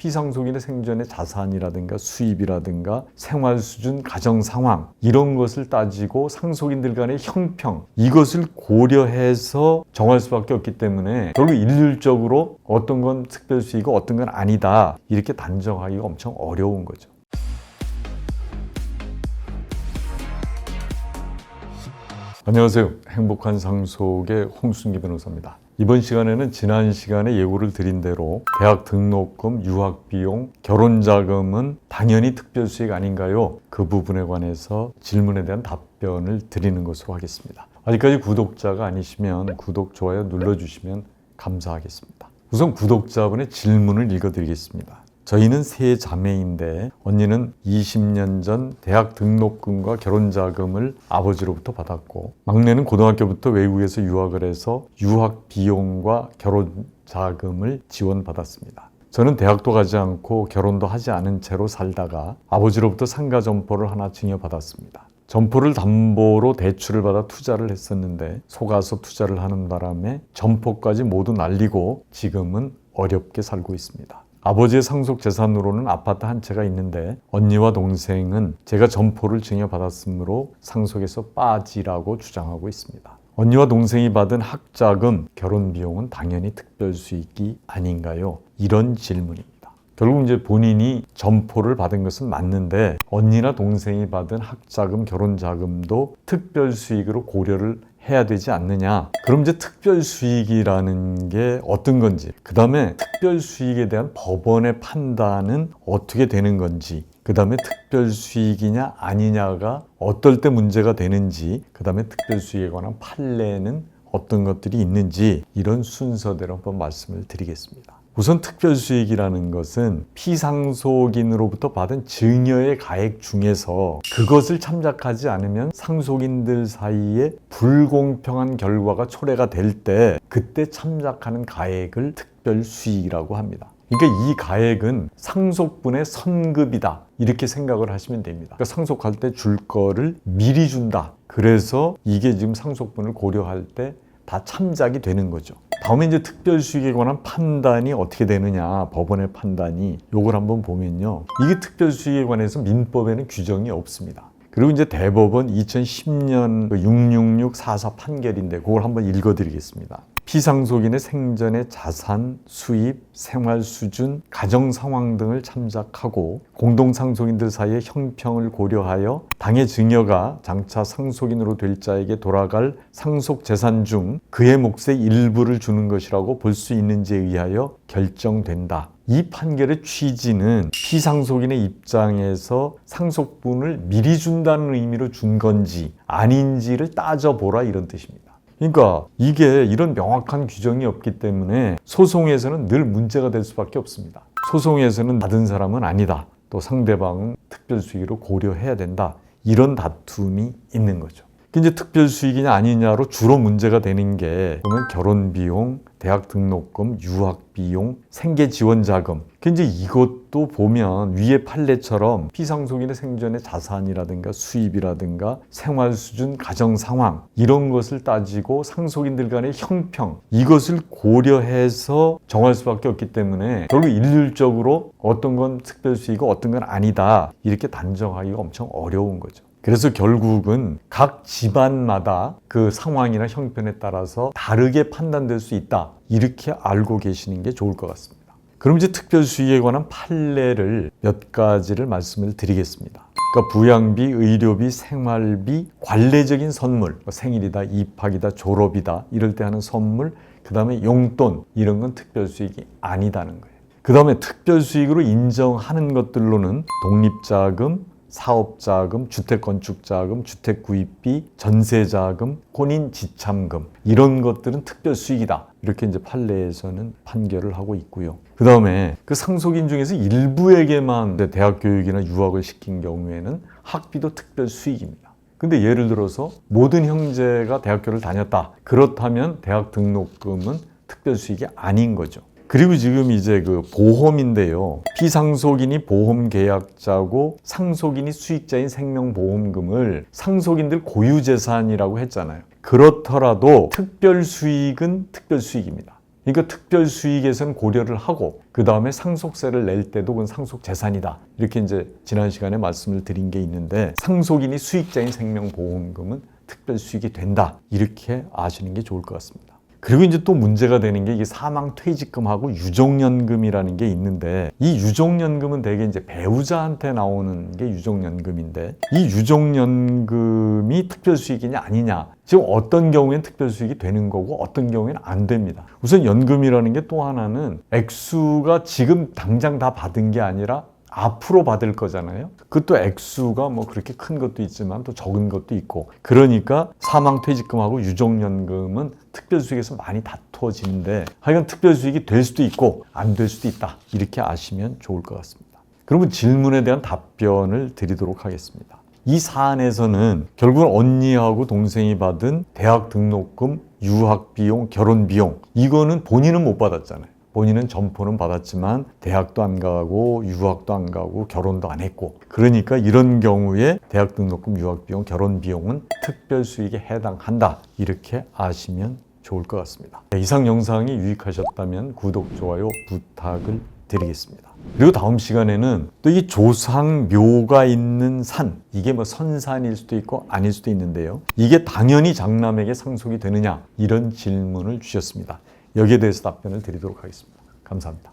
피상속인의 생전의 자산이라든가 수입이라든가 생활 수준, 가정 상황 이런 것을 따지고 상속인들 간의 형평 이것을 고려해서 정할 수밖에 없기 때문에 결국 일률적으로 어떤 건 특별수익이고 어떤 건 아니다 이렇게 단정하기가 엄청 어려운 거죠. 안녕하세요. 행복한 상속의 홍순기 변호사입니다. 이번 시간에는 지난 시간에 예고를 드린 대로 대학 등록금, 유학비용, 결혼자금은 당연히 특별수익 아닌가요? 그 부분에 관해서 질문에 대한 답변을 드리는 것으로 하겠습니다. 아직까지 구독자가 아니시면 구독, 좋아요 눌러주시면 감사하겠습니다. 우선 구독자분의 질문을 읽어드리겠습니다. 저희는 세 자매인데 언니는 20년 전 대학 등록금과 결혼자금을 아버지로부터 받았고 막내는 고등학교부터 외국에서 유학을 해서 유학 비용과 결혼자금을 지원받았습니다. 저는 대학도 가지 않고 결혼도 하지 않은 채로 살다가 아버지로부터 상가 점포를 하나 증여받았습니다. 점포를 담보로 대출을 받아 투자를 했었는데 속아서 투자를 하는 바람에 점포까지 모두 날리고 지금은 어렵게 살고 있습니다. 아버지의 상속 재산으로는 아파트 한 채가 있는데 언니와 동생은 제가 점포를 증여받았으므로 상속에서 빠지라고 주장하고 있습니다. 언니와 동생이 받은 학자금, 결혼비용은 당연히 특별수익이 아닌가요? 이런 질문입니다. 결국 이제 본인이 점포를 받은 것은 맞는데 언니나 동생이 받은 학자금, 결혼자금도 특별수익으로 고려를 해야 되지 않느냐. 그럼 이제 특별수익이라는 게 어떤 건지, 그 다음에 특별수익에 대한 법원의 판단은 어떻게 되는 건지, 그 다음에 특별수익이냐 아니냐가 어떨 때 문제가 되는지, 그 다음에 특별수익에 관한 판례는 어떤 것들이 있는지 이런 순서대로 한번 말씀을 드리겠습니다. 우선 특별수익이라는 것은 피상속인으로부터 받은 증여의 가액 중에서 그것을 참작하지 않으면 상속인들 사이에 불공평한 결과가 초래가 될 때 그때 참작하는 가액을 특별수익이라고 합니다. 그러니까 이 가액은 상속분의 선급이다 이렇게 생각을 하시면 됩니다. 그러니까 상속할 때 줄 거를 미리 준다. 그래서 이게 지금 상속분을 고려할 때 다 참작이 되는 거죠. 다음에 이제 특별수익에 관한 판단이 어떻게 되느냐, 법원의 판단이 요걸 한번 보면요. 이게 특별수익에 관해서 민법에는 규정이 없습니다. 그리고 이제 대법원 2010년 66644 판결인데 그걸 한번 읽어드리겠습니다. 피상속인의 생전의 자산, 수입, 생활 수준, 가정 상황 등을 참작하고 공동상속인들 사이의 형평을 고려하여 당의 증여가 장차 상속인으로 될 자에게 돌아갈 상속 재산 중 그의 몫의 일부를 주는 것이라고 볼 수 있는지에 의하여 결정된다. 이 판결의 취지는 피상속인의 입장에서 상속분을 미리 준다는 의미로 준 건지 아닌지를 따져보라 이런 뜻입니다. 그러니까 이게 이런 명확한 규정이 없기 때문에 소송에서는 늘 문제가 될 수밖에 없습니다. 소송에서는 받은 사람은 아니다. 또 상대방은 특별수익으로 고려해야 된다. 이런 다툼이 있는 거죠. 이제 특별수익이냐 아니냐로 주로 문제가 되는 게 보면 결혼비용, 대학 등록금, 유학비용, 생계지원자금. 이제 이것도 보면 위의 판례처럼 피상속인의 생전의 자산이라든가 수입이라든가 생활 수준, 가정 상황 이런 것을 따지고 상속인들 간의 형평 이것을 고려해서 정할 수밖에 없기 때문에 결국 일률적으로 어떤 건 특별수익이고 어떤 건 아니다 이렇게 단정하기가 엄청 어려운 거죠. 그래서 결국은 각 집안마다 그 상황이나 형편에 따라서 다르게 판단될 수 있다. 이렇게 알고 계시는 게 좋을 것 같습니다. 그럼 이제 특별수익에 관한 판례를 몇 가지를 말씀을 드리겠습니다. 그러니까 부양비, 의료비, 생활비, 관례적인 선물, 생일이다, 입학이다, 졸업이다 이럴 때 하는 선물, 그 다음에 용돈 이런 건 특별수익이 아니다는 거예요. 그 다음에 특별수익으로 인정하는 것들로는 독립자금, 사업자금, 주택건축자금, 주택구입비, 전세자금, 혼인지참금 이런 것들은 특별수익이다. 이렇게 이제 판례에서는 판결을 하고 있고요. 그 다음에 그 상속인 중에서 일부에게만 대학 교육이나 유학을 시킨 경우에는 학비도 특별수익입니다. 근데 예를 들어서 모든 형제가 대학교를 다녔다. 그렇다면 대학 등록금은 특별수익이 아닌 거죠. 그리고 지금 이제 그 보험인데요. 피상속인이 보험계약자고 상속인이 수익자인 생명보험금을 상속인들 고유재산이라고 했잖아요. 그렇더라도 특별수익은 특별수익입니다. 그러니까 특별 수익에서는 고려를 하고 그 다음에 상속세를 낼 때도 그건 상속 재산이다. 이렇게 이제 지난 시간에 말씀을 드린 게 있는데 상속인이 수익자인 생명보험금은 특별 수익이 된다. 이렇게 아시는 게 좋을 것 같습니다. 그리고 이제 또 문제가 되는 게 이게 사망퇴직금하고 유족연금이라는 게 있는데 이 유족연금은 대개 이제 배우자한테 나오는 게 유족연금인데 이 유족연금이 특별수익이냐 아니냐 지금 어떤 경우에는 특별수익이 되는 거고 어떤 경우에는 안 됩니다. 우선 연금이라는 게 또 하나는 액수가 지금 당장 다 받은 게 아니라 앞으로 받을 거잖아요. 그것도 액수가 뭐 그렇게 큰 것도 있지만 또 적은 것도 있고 그러니까 사망퇴직금하고 유족연금은 특별수익에서 많이 다투어지는데 하여간 특별수익이 될 수도 있고 안 될 수도 있다. 이렇게 아시면 좋을 것 같습니다. 그러면 질문에 대한 답변을 드리도록 하겠습니다. 이 사안에서는 결국은 언니하고 동생이 받은 대학 등록금, 유학비용, 결혼비용 이거는 본인은 못 받았잖아요. 본인은 점포는 받았지만 대학도 안 가고 유학도 안 가고 결혼도 안 했고 그러니까 이런 경우에 대학 등록금, 유학비용, 결혼비용은 특별수익에 해당한다. 이렇게 아시면 좋을 것 같습니다. 이상 영상이 유익하셨다면 구독, 좋아요 부탁을 드리겠습니다. 그리고 다음 시간에는 또 이 조상묘가 있는 산 이게 뭐 선산일 수도 있고 아닐 수도 있는데요. 이게 당연히 장남에게 상속이 되느냐 이런 질문을 주셨습니다. 여기에 대해서 답변을 드리도록 하겠습니다. 감사합니다.